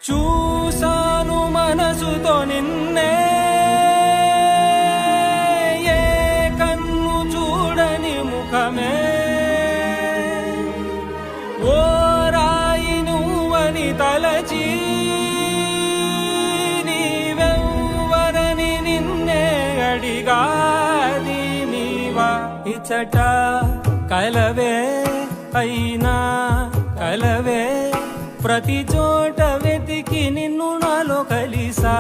చూసాను మనసుతో నిన్నే, ఏ కన్ను చూడని ముఖమే, ఓ రాయి నువ్వని తలచి నీవెవ్వరని నిన్నే అడిగాది నీవా. ఇచట కలవే అయినా కలవే, ప్రతి చోట వెతికి నిన్ను నాలో కలిసా.